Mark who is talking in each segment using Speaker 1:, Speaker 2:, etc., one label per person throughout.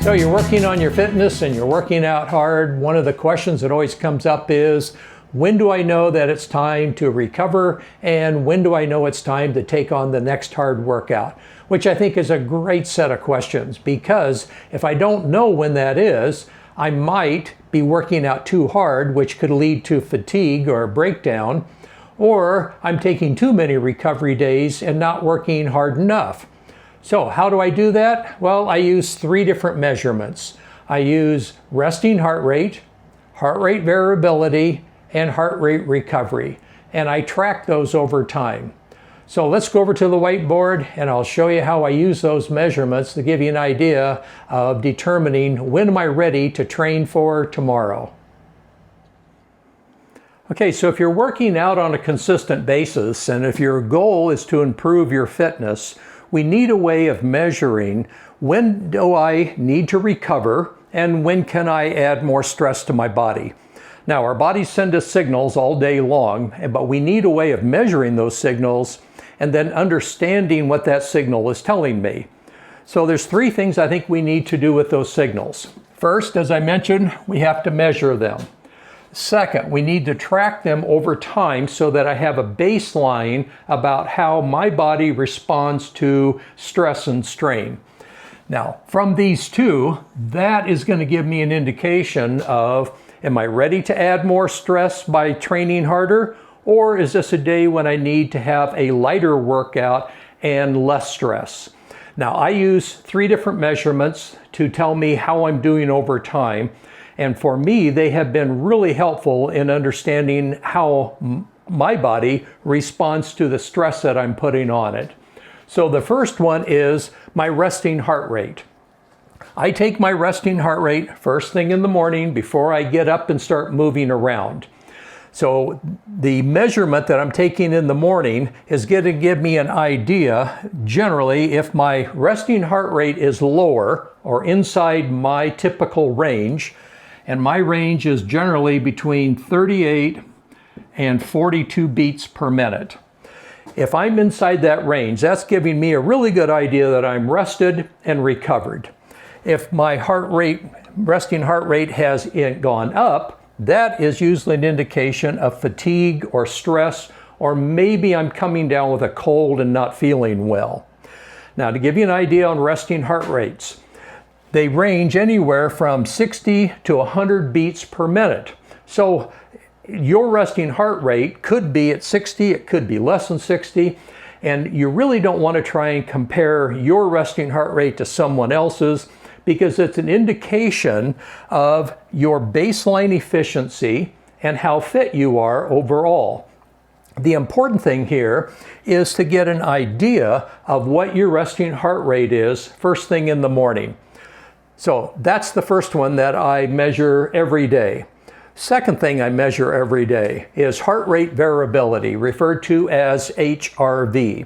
Speaker 1: So you're working on your fitness and you're working out hard. One of the questions that always comes up is, when do I know that it's time to recover? And when do I know it's time to take on the next hard workout? Which I think is a great set of questions, because if I don't know when that is, I might be working out too hard, which could lead to fatigue or a breakdown, or I'm taking too many recovery days and not working hard enough. So how do I do that? Well, I use 3 different measurements. I use resting heart rate variability, and heart rate recovery. And I track those over time. So let's go over to the whiteboard and I'll show you how I use those measurements to give you an idea of determining when am I ready to train for tomorrow. Okay, so if you're working out on a consistent basis and if your goal is to improve your fitness, we need a way of measuring when do I need to recover and when can I add more stress to my body. Now, our bodies send us signals all day long, but we need a way of measuring those signals and then understanding what that signal is telling me. So there's 3 things I think we need to do with those signals. First, as I mentioned, we have to measure them. Second, we need to track them over time so that I have a baseline about how my body responds to stress and strain. Now, from these 2, that is going to give me an indication of, am I ready to add more stress by training harder? Or is this a day when I need to have a lighter workout and less stress? Now, I use 3 different measurements to tell me how I'm doing over time. And for me, they have been really helpful in understanding how my body responds to the stress that I'm putting on it. So the first one is my resting heart rate. I take my resting heart rate first thing in the morning before I get up and start moving around. So the measurement that I'm taking in the morning is going to give me an idea, generally, if my resting heart rate is lower or inside my typical range, and my range is generally between 38 and 42 beats per minute. If I'm inside that range, that's giving me a really good idea that I'm rested and recovered. If my resting heart rate has gone up, that is usually an indication of fatigue or stress, or maybe I'm coming down with a cold and not feeling well. Now, to give you an idea on resting heart rates, they range anywhere from 60 to 100 beats per minute. So your resting heart rate could be at 60, it could be less than 60, and you really don't want to try and compare your resting heart rate to someone else's, because it's an indication of your baseline efficiency and how fit you are overall. The important thing here is to get an idea of what your resting heart rate is first thing in the morning. So that's the first one that I measure every day. Second thing I measure every day is heart rate variability, referred to as HRV.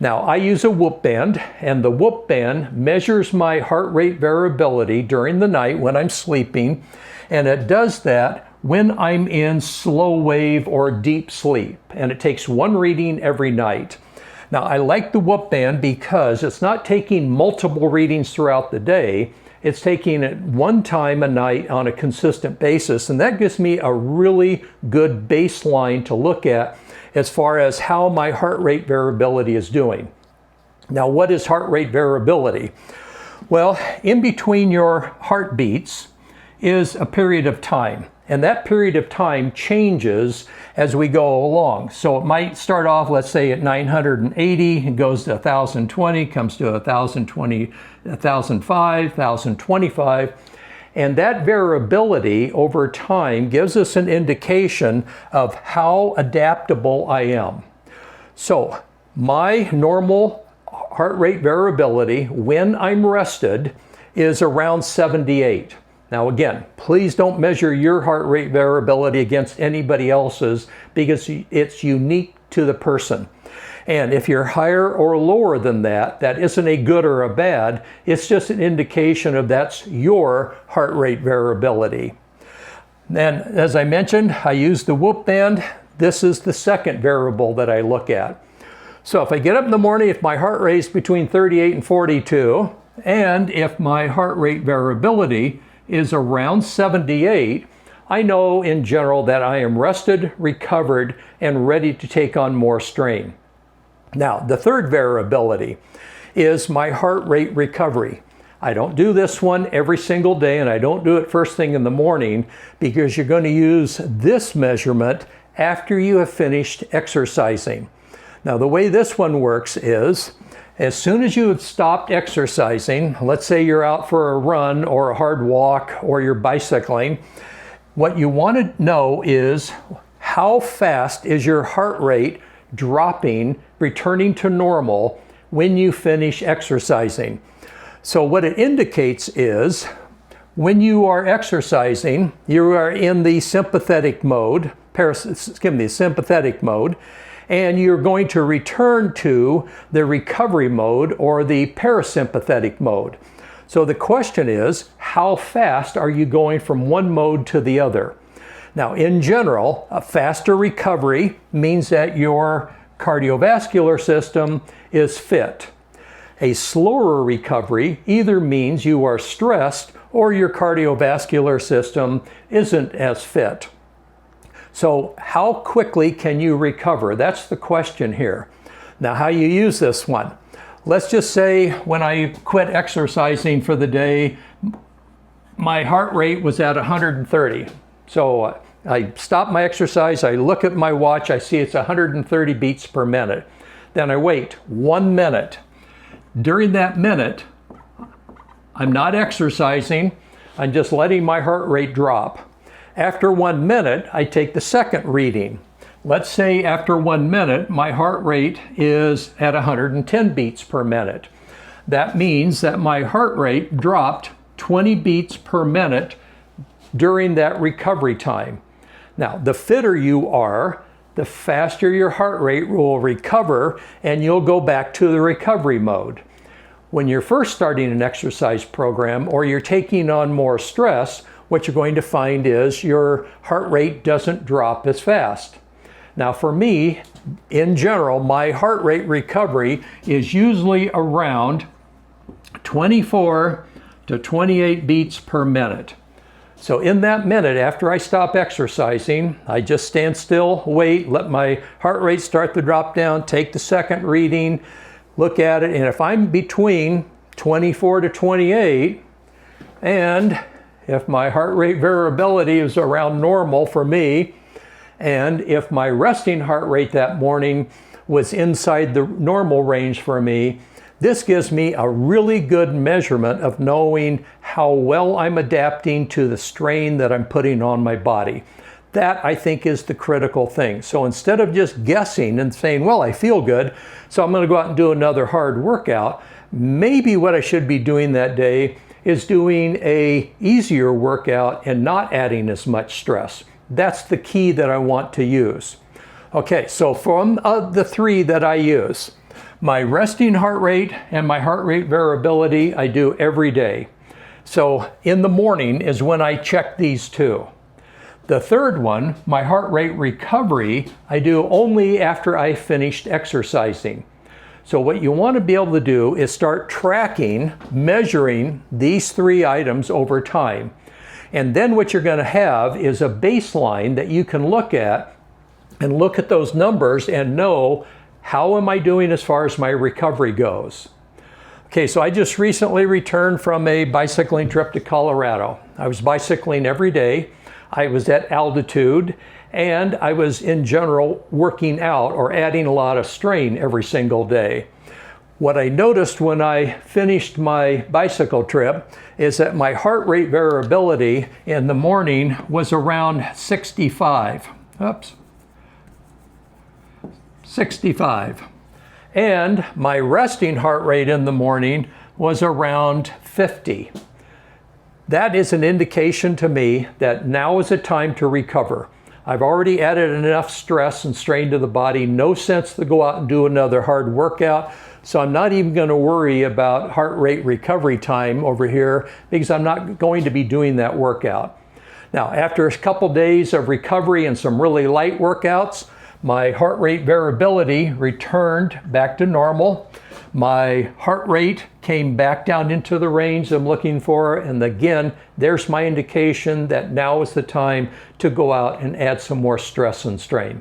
Speaker 1: Now, I use a Whoop band, and the Whoop band measures my heart rate variability during the night when I'm sleeping, and it does that when I'm in slow wave or deep sleep, and it takes 1 reading every night. Now, I like the Whoop band because it's not taking multiple readings throughout the day. It's taking it 1 time a night on a consistent basis, and that gives me a really good baseline to look at as far as how my heart rate variability is doing. Now, what is heart rate variability? Well, in between your heartbeats is a period of time, and that period of time changes as we go along. So it might start off, let's say, at 980, and goes to 1020, comes to 1020, 1005, 1025. And that variability over time gives us an indication of how adaptable I am. So my normal heart rate variability when I'm rested is around 78. Now again, please don't measure your heart rate variability against anybody else's, because it's unique to the person. And if you're higher or lower than that, that isn't a good or a bad, it's just an indication of that's your heart rate variability. And as I mentioned, I use the Whoop band. This is the second variable that I look at. So if I get up in the morning, if my heart rate is between 38 and 42, And if my heart rate variability is around 78, I know in general that I am rested, recovered, and ready to take on more strain. Now, the third variability is my heart rate recovery. I don't do this one every single day, and I don't do it first thing in the morning, because you're going to use this measurement after you have finished exercising. Now, the way this one works is, as soon as you have stopped exercising, let's say you're out for a run or a hard walk or you're bicycling, what you want to know is how fast is your heart rate dropping, returning to normal when you finish exercising. So what it indicates is when you are exercising, you are in the sympathetic mode, sympathetic mode, and you're going to return to the recovery mode or the parasympathetic mode. So the question is, how fast are you going from one mode to the other? Now, in general, a faster recovery means that your cardiovascular system is fit. A slower recovery either means you are stressed or your cardiovascular system isn't as fit. So how quickly can you recover? That's the question here. Now, how you use this one. Let's just say when I quit exercising for the day, my heart rate was at 130. So I stop my exercise, I look at my watch, I see it's 130 beats per minute. Then I wait 1 minute. During that minute, I'm not exercising, I'm just letting my heart rate drop. After 1 minute, I take the second reading. Let's say after 1 minute, my heart rate is at 110 beats per minute. That means that my heart rate dropped 20 beats per minute during that recovery time. Now, the fitter you are, the faster your heart rate will recover, and you'll go back to the recovery mode. When you're first starting an exercise program or you're taking on more stress, what you're going to find is your heart rate doesn't drop as fast. Now, for me, in general, my heart rate recovery is usually around 24 to 28 beats per minute. So in that minute, after I stop exercising, I just stand still, wait, let my heart rate start to drop down, take the second reading, look at it, and if I'm between 24 to 28, and if my heart rate variability is around normal for me, and if my resting heart rate that morning was inside the normal range for me, this gives me a really good measurement of knowing how well I'm adapting to the strain that I'm putting on my body. That, I think, is the critical thing. So instead of just guessing and saying, well, I feel good, so I'm going to go out and do another hard workout, maybe what I should be doing that day is doing an easier workout and not adding as much stress. That's the key that I want to use. Okay, so from the three that I use, my resting heart rate and my heart rate variability, I do every day. So in the morning is when I check these two. The third one, my heart rate recovery, I do only after I finished exercising. So what you want to be able to do is start tracking, measuring these three items over time. And then what you're going to have is a baseline that you can look at and look at those numbers and know, how am I doing as far as my recovery goes? Okay, so I just recently returned from a bicycling trip to Colorado. I was bicycling every day. I was at altitude, and I was in general working out or adding a lot of strain every single day. What I noticed when I finished my bicycle trip is that my heart rate variability in the morning was around 65. 65. And my resting heart rate in the morning was around 50. That is an indication to me that now is a time to recover. I've already added enough stress and strain to the body, no sense to go out and do another hard workout. So I'm not even going to worry about heart rate recovery time over here because I'm not going to be doing that workout. Now, after a couple days of recovery and some really light workouts, my heart rate variability returned back to normal. My heart rate came back down into the range I'm looking for, and again, there's my indication that now is the time to go out and add some more stress and strain.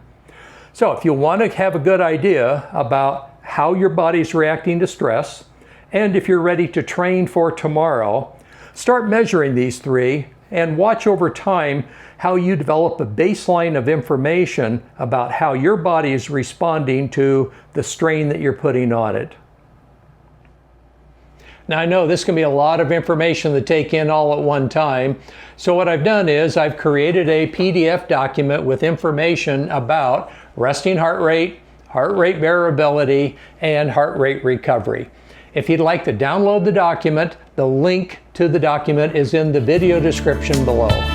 Speaker 1: So if you want to have a good idea about how your body's reacting to stress, and if you're ready to train for tomorrow, start measuring these three and watch over time how you develop a baseline of information about how your body is responding to the strain that you're putting on it. Now I know this can be a lot of information to take in all at one time, so what I've done is I've created a PDF document with information about resting heart rate variability, and heart rate recovery. If you'd like to download the document, the link to the document is in the video description below.